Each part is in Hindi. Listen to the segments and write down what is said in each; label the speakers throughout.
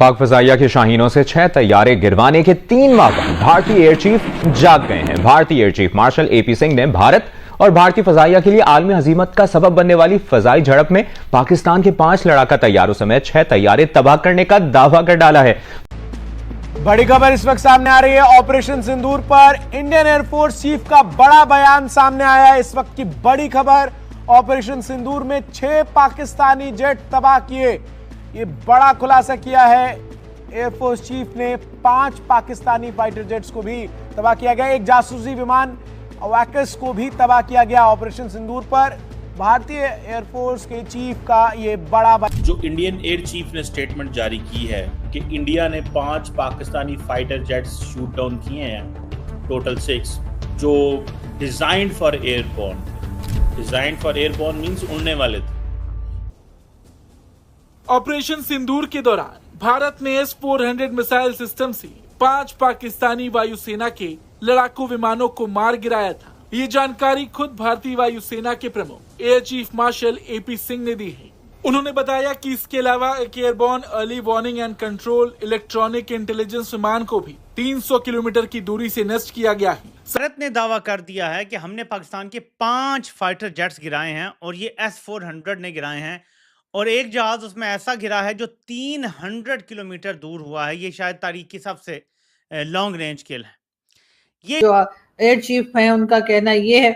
Speaker 1: पाक फजाइया के शाहीनों से 6 तैयारे गिरवाने के 3 माह बाद भारतीय एयर चीफ जाग गए हैं। भारतीय air chief marshal AP Singh ने भारत और भारतीय फजाइया के लिए आलमी हजीमत का सबब बनने वाली फजाई झड़प में पाकिस्तान के 5 लड़ाका तैयारों समेत 6 तैयारे तबाह करने का दावा कर डाला है।
Speaker 2: बड़ी खबर इस वक्त सामने आ रही है। ऑपरेशन सिंदूर पर इंडियन एयरफोर्स चीफ का बड़ा बयान सामने आया है। इस वक्त की बड़ी खबर, ऑपरेशन सिंदूर में 6 पाकिस्तानी जेट तबाह किए। ये बड़ा खुलासा किया है एयरफोर्स चीफ ने। 5 पाकिस्तानी फाइटर जेट्स को भी तबाह किया गया। एक जासूसी विमान अवाकस को भी तबाह किया गया। ऑपरेशन सिंदूर पर भारतीय एयरफोर्स के चीफ का ये बड़ा
Speaker 3: जो इंडियन एयर चीफ ने स्टेटमेंट जारी की है कि इंडिया ने 5 Pakistani fighter jets shoot down किए हैं, टोटल 6, जो डिजाइंड फॉर एयरबॉर्न मींस उड़ने वाले थे।
Speaker 4: ऑपरेशन सिंदूर के दौरान भारत ने S-400 मिसाइल सिस्टम से 5 पाकिस्तानी वायुसेना के लड़ाकू विमानों को मार गिराया था। ये जानकारी खुद भारतीय वायुसेना के प्रमुख air chief marshal AP Singh ने दी है। उन्होंने बताया कि इसके अलावा एक airborne early warning and control electronic intelligence विमान को भी 300 किलोमीटर की दूरी से नष्ट किया गया है।
Speaker 5: भारत ने दावा कर दिया है कि हमने पाकिस्तान के 5 फाइटर जेट्स गिराए हैं और ये S-400 ने गिराए हैं, और एक जहाज उसमें ऐसा गिरा है जो 300 किलोमीटर दूर हुआ है। ये शायद तारीख की सबसे लॉन्ग रेंज किल है। ये
Speaker 6: जो एयर चीफ है उनका कहना ये है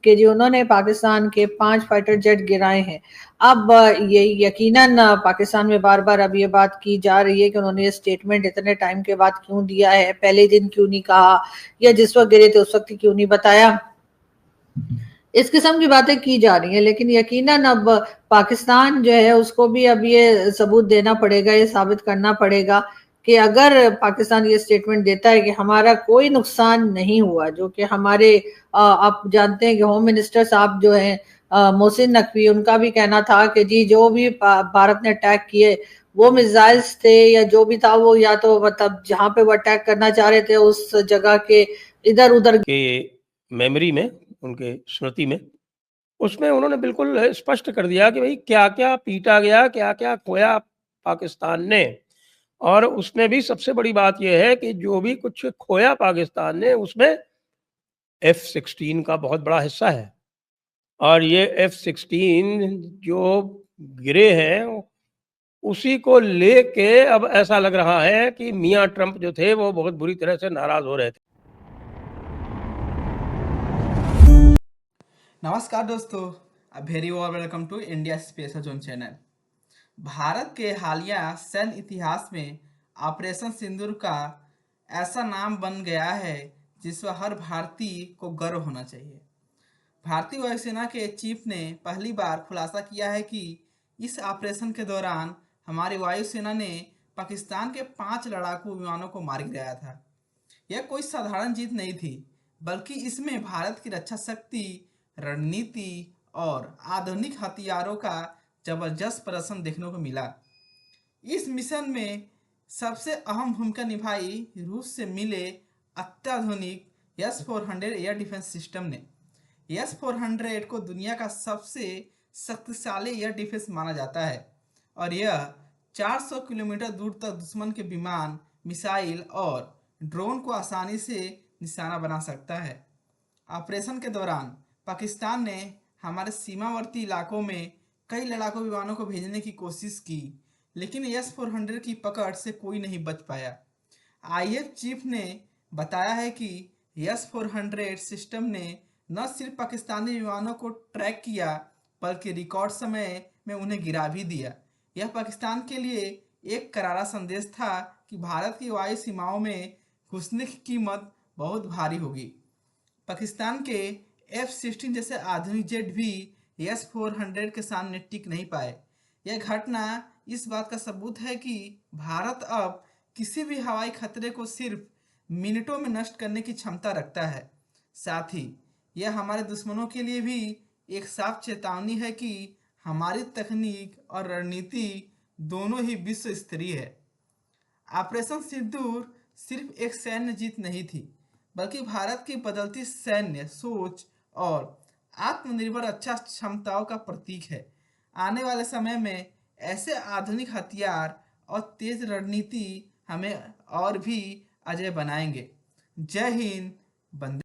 Speaker 6: कि जो उन्होंने पाकिस्तान के 5 फाइटर जेट गिराए हैं। अब ये यकीनन पाकिस्तान में बार बार अब ये बात की जा रही है कि उन्होंने ये स्टेटमेंट इतने टाइम के बाद क्यों दिया है, पहले दिन क्यों नहीं कहा, या जिस वक्त गिरे थे उस वक्त क्यों नहीं बताया। इस किस्म की बातें की जा रही हैं, लेकिन यकीनन अब पाकिस्तान जो है उसको भी अब ये सबूत देना पड़ेगा, ये साबित करना पड़ेगा कि अगर पाकिस्तान ये स्टेटमेंट देता है कि हमारा कोई नुकसान नहीं हुआ, जो कि हमारे आप जानते हैं कि होम मिनिस्टर साहब जो हैं मोहसिन नकवी, उनका भी कहना था कि जी जो भी भारत ने अटैक किए वो मिसाइल्स थे या जो भी था वो या तो मतलब जहां पे वो अटैक करना चाह रहे थे उस जगह के इधर उधर
Speaker 7: के मेमोरी में, उनके स्मृति में, उसमें उन्होंने बिल्कुल स्पष्ट कर दिया कि भाई क्या क्या पीटा गया, क्या क्या खोया पाकिस्तान ने। और उसमें भी सबसे बड़ी बात यह है कि जो भी कुछ खोया पाकिस्तान ने उसमें F-16 का बहुत बड़ा हिस्सा है। और ये F-16 जो गिरे हैं उसी को लेके अब ऐसा लग रहा है कि मियां ट्रंप जो थे वो बहुत बुरी तरह से नाराज हो रहे थे।
Speaker 8: नमस्कार दोस्तों, a very warm welcome to India special zone channel. भारत के हालिया सैन्य इतिहास में ऑपरेशन सिंदूर का ऐसा नाम बन गया है जिस पर हर भारतीय को गर्व होना चाहिए। भारतीय वायुसेना के चीफ ने पहली बार खुलासा किया है कि इस ऑपरेशन के दौरान हमारी वायुसेना ने पाकिस्तान के 5 लड़ाकू विमानों को मार गिराया था। यह कोई साधारण जीत नहीं थी, बल्कि इसमें भारत की रक्षा शक्ति, रणनीति और आधुनिक हथियारों का जबरदस्त प्रदर्शन देखने को मिला। इस मिशन में सबसे अहम भूमिका निभाई रूस से मिले अत्याधुनिक S-400 एयर डिफेंस सिस्टम ने। S-400 को दुनिया का सबसे शक्तिशाली एयर डिफेंस माना जाता है और यह 400 किलोमीटर दूर तक दुश्मन के विमान, मिसाइल और ड्रोन को आसानी से निशाना बना सकता है। ऑपरेशन के दौरान पाकिस्तान ने हमारे सीमावर्ती इलाकों में कई लड़ाकू विमानों को भेजने की कोशिश की, लेकिन S-400 की पकड़ से कोई नहीं बच पाया। IAF चीफ ने बताया है कि S-400 सिस्टम ने न सिर्फ पाकिस्तानी विमानों को ट्रैक किया बल्कि रिकॉर्ड समय में उन्हें गिरा भी दिया। यह पाकिस्तान के लिए एक करारा संदेश था कि भारत की वायु सीमाओं में घुसने की कीमत बहुत भारी होगी। पाकिस्तान के F-16 जैसे आधुनिक जेट भी S-400 के सामने टिक नहीं पाए। यह घटना इस बात का सबूत है कि भारत अब किसी भी हवाई खतरे को सिर्फ मिनटों में नष्ट करने की क्षमता रखता है। साथ ही यह हमारे दुश्मनों के लिए भी एक साफ चेतावनी है कि हमारी तकनीक और रणनीति दोनों ही विश्व स्तरीय है। ऑपरेशन सिंदूर सिर्फ एक सैन्य जीत नहीं थी, बल्कि भारत की बदलती सैन्य सोच और आत्मनिर्भर रक्षा क्षमताओं का प्रतीक है। आने वाले समय में ऐसे आधुनिक हथियार और तेज रणनीति हमें और भी अजय बनाएंगे। जय हिंद, वंदे।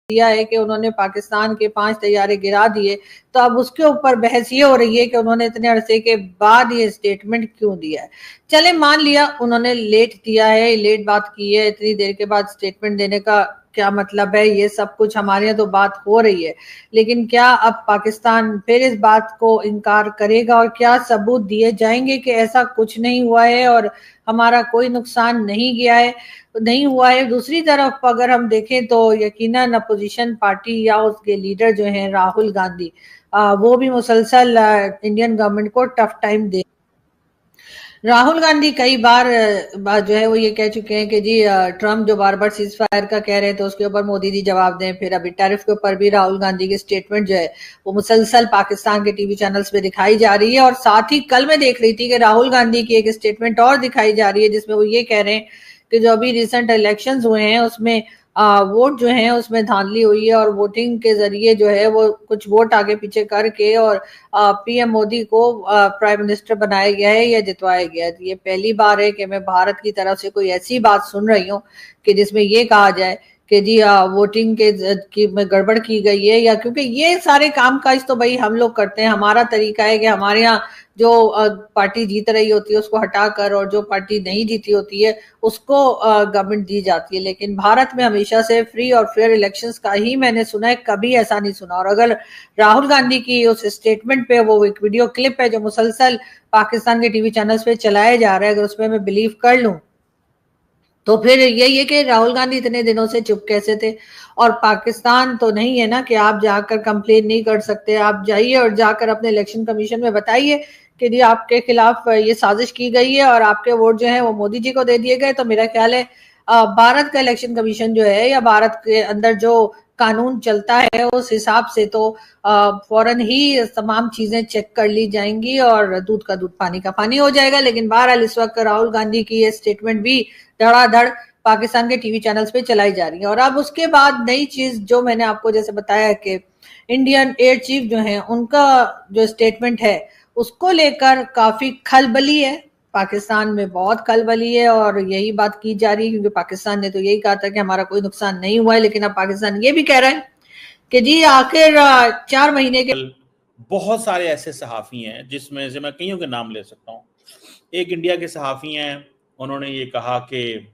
Speaker 6: दिया है कि उन्होंने पाकिस्तान के 5 तैयारे गिरा दिए, तो अब उसके ऊपर बहस ये हो रही है कि उन्होंने इतने अरसे के बाद ये स्टेटमेंट क्यों दिया है। चले मान लिया उन्होंने लेट दिया है, लेट बात की है, इतनी देर के बाद स्टेटमेंट देने का क्या मतलब है, ये सब कुछ हमारे यहाँ तो बात हो रही है, लेकिन क्या अब पाकिस्तान फिर इस बात को इनकार करेगा और क्या सबूत दिए जाएंगे कि ऐसा कुछ नहीं हुआ है और हमारा कोई नुकसान नहीं हुआ है। दूसरी तरफ अगर हम देखें तो यकीनन अपोजिशन पार्टी या उसके लीडर जो हैं राहुल गांधी, वो भी मुसलसल इंडियन गवर्नमेंट को टफ टाइम दे। राहुल गांधी कई बार जो है वो ये कह चुके हैं कि जी ट्रम्प जो बार बार सीज फायर का कह रहे थे उसके ऊपर मोदी जी जवाब दें। फिर अभी टैरिफ के ऊपर भी राहुल गांधी की स्टेटमेंट जो है वो मुसलसल पाकिस्तान के टीवी चैनल्स पे दिखाई जा रही है। और साथ ही कल मैं देख रही थी कि राहुल गांधी की एक स्टेटमेंट और दिखाई जा रही है जिसमें वो ये कह रहे हैं कि जो अभी रिसेंट इलेक्शंस हुए हैं उसमें वोट जो है उसमें धांधली हुई है और वोटिंग के जरिए जो है वो कुछ वोट आगे पीछे करके और पीएम मोदी को प्राइम मिनिस्टर बनाया गया है या जितवाया गया है। ये पहली बार है कि मैं भारत की तरफ से कोई ऐसी बात सुन रही हूँ कि जिसमें ये कहा जाए कि जी वोटिंग की में गड़बड़ की गई है, या क्योंकि ये सारे काम काज तो भाई हम लोग करते हैं। हमारा तरीका है कि हमारे यहाँ जो पार्टी जीत रही होती है उसको हटाकर और जो पार्टी नहीं जीती होती है उसको गवर्नमेंट दी जाती है। लेकिन भारत में हमेशा से फ्री और फेयर इलेक्शंस का ही मैंने सुना है, कभी ऐसा नहीं सुना। और अगर राहुल गांधी की उस स्टेटमेंट पे वो एक वीडियो क्लिप है जो मुसलसल पाकिस्तान के टीवी चैनल्स पे चलाया जा रहा है, अगर उसमें मैं बिलीव कर लूं तो फिर यही है कि राहुल गांधी इतने दिनों से चुप कैसे थे। और पाकिस्तान तो नहीं है ना कि आप जाकर कंप्लेन नहीं कर सकते। आप जाइए और जाकर अपने इलेक्शन कमीशन में बताइए कि जी आपके खिलाफ ये साजिश की गई है और आपके वोट जो है वो मोदी जी को दे दिए गए। तो मेरा ख्याल है भारत का इलेक्शन कमीशन जो है या भारत के अंदर जो कानून चलता है उस हिसाब से तो फौरन ही तमाम चीजें चेक कर ली जाएंगी और दूध का दूध पानी का पानी हो जाएगा। लेकिन बहरहाल इस वक्त राहुल गांधी की ये स्टेटमेंट भी धड़ाधड़ पाकिस्तान के टीवी चैनल्स पे चलाई जा रही है। और अब उसके बाद नई चीज जो मैंने आपको जैसे बताया कि इंडियन एयर चीफ जो है उनका जो स्टेटमेंट है उसको लेकर काफी खलबली है, पाकिस्तान में बहुत खलबली है और यही बात की जा रही है क्योंकि पाकिस्तान ने तो यही कहा था कि हमारा कोई नुकसान नहीं हुआ है। लेकिन अब पाकिस्तान ये भी कह रहा है कि जी आखिर 4 महीने के
Speaker 3: बहुत सारे ऐसे सहाफी हैं जिसमें से मैं कईयों के नाम ले सकता हूँ। एक इंडिया के सहाफी हैं, उन्होंने ये कहा कि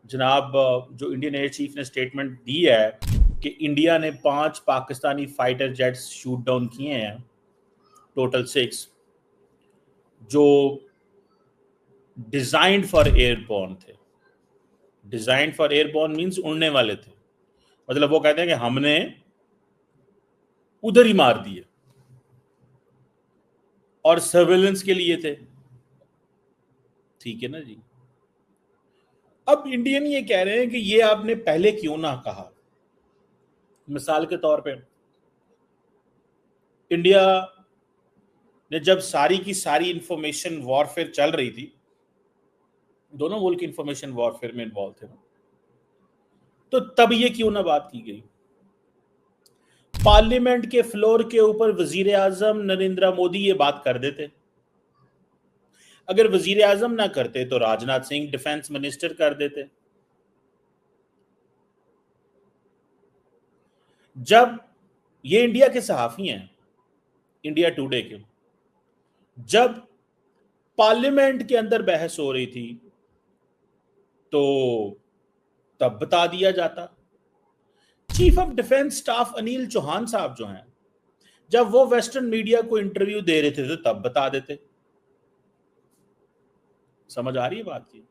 Speaker 3: जनाब जो इंडियन एयर चीफ ने स्टेटमेंट दी है कि इंडिया ने 5 Pakistani fighter jets shoot down किए हैं, टोटल 6, जो डिजाइंड फॉर एयरबॉर्न थे। डिजाइंड फॉर एयरबॉर्न मींस उड़ने वाले थे, मतलब वो कहते हैं कि हमने उधर ही मार दिए और सर्वेलेंस के लिए थे। ठीक है ना जी। अब इंडियन ये कह रहे हैं कि ये आपने पहले क्यों ना कहा। मिसाल के तौर पे इंडिया ने जब सारी की सारी इंफॉर्मेशन वॉरफेयर चल रही थी, दोनों मुल्क इंफॉर्मेशन वॉरफेयर में इन्वॉल्व थे, तो तब ये क्यों ना बात की गई। पार्लियामेंट के फ्लोर के ऊपर वजीर आजम नरेंद्र मोदी ये बात कर देते। अगर वजीर आजम ना करते तो राजनाथ सिंह डिफेंस मिनिस्टर कर देते। जब ये इंडिया के सहाफी हैं, इंडिया टुडे के, जब पार्लियामेंट के अंदर बहस हो रही थी तो तब बता दिया जाता। Chief of defence staff Anil Chauhan साहब जो हैं, जब वो वेस्टर्न मीडिया को इंटरव्यू दे रहे थे तो तब बता देते। समझ आ रही है बात की।